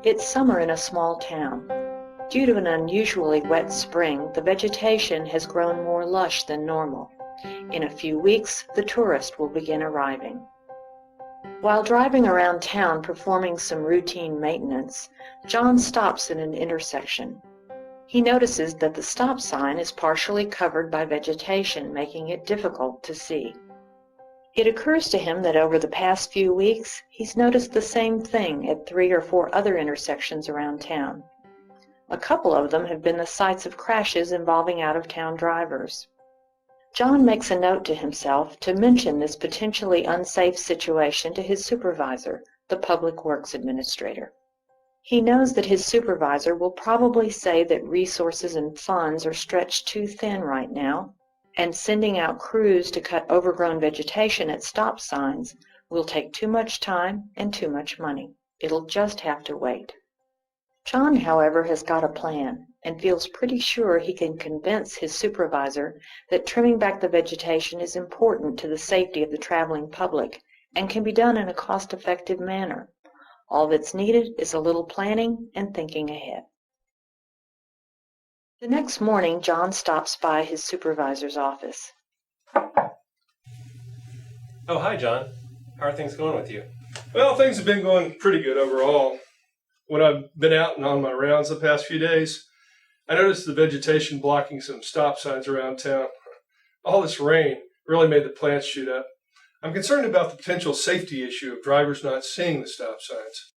It's summer in a small town. Due to an unusually wet spring, the vegetation has grown more lush than normal. In a few weeks, the tourist will begin arriving. While driving around town performing some routine maintenance, John stops at an intersection. He notices that the stop sign is partially covered by vegetation, making it difficult to see. It occurs to him that over the past few weeks, he's noticed the same thing at 3 or 4 other intersections around town. A couple of them have been the sites of crashes involving out-of-town drivers. John makes a note to himself to mention this potentially unsafe situation to his supervisor, the Public Works Administrator. He knows that his supervisor will probably say that resources and funds are stretched too thin right now, and sending out crews to cut overgrown vegetation at stop signs will take too much time and too much money. It'll just have to wait. John, however, has got a plan and feels pretty sure he can convince his supervisor that trimming back the vegetation is important to the safety of the traveling public and can be done in a cost-effective manner. All that's needed is a little planning and thinking ahead. The next morning, John stops by his supervisor's office. Oh, hi, John. How are things going with you? Well, things have been going pretty good overall. When I've been out and on my rounds the past few days, I noticed the vegetation blocking some stop signs around town. All this rain really made the plants shoot up. I'm concerned about the potential safety issue of drivers not seeing the stop signs.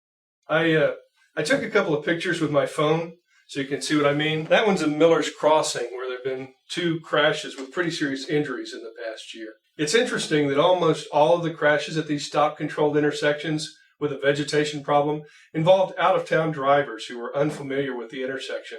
I took a couple of pictures with my phone so you can see what I mean. That one's in Miller's Crossing, where there have been 2 crashes with pretty serious injuries in the past year. It's interesting that almost all of the crashes at these stop-controlled intersections with a vegetation problem involved out-of-town drivers who were unfamiliar with the intersection.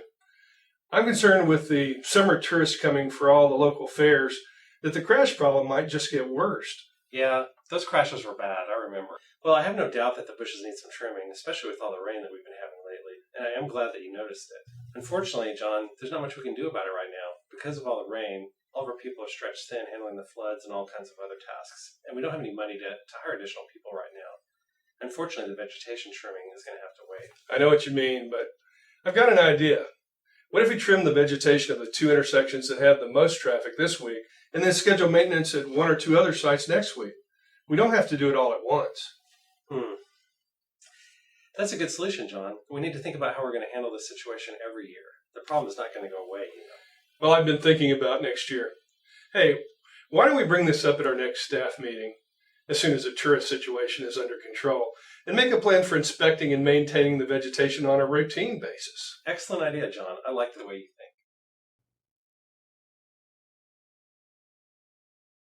I'm concerned with the summer tourists coming for all the local fairs that the crash problem might just get worse. Yeah, those crashes were bad, I remember. Well, I have no doubt that the bushes need some trimming, especially with all the rain that we've been having lately, and I am glad that you noticed it. Unfortunately, John, there's not much we can do about it right now. Because of all the rain, all of our people are stretched thin handling the floods and all kinds of other tasks, and we don't have any money to hire additional people right now. Unfortunately, the vegetation trimming is going to have to wait. I know what you mean, but I've got an idea. What if we trim the vegetation of the 2 intersections that have the most traffic this week, and then schedule maintenance at 1 or 2 other sites next week? We don't have to do it all at once. That's a good solution, John. We need to think about how we're going to handle this situation every year. The problem is not going to go away, you know. Well, I've been thinking about next year. Hey, why don't we bring this up at our next staff meeting as soon as the tourist situation is under control, and make a plan for inspecting and maintaining the vegetation on a routine basis? Excellent idea, John. I like the way you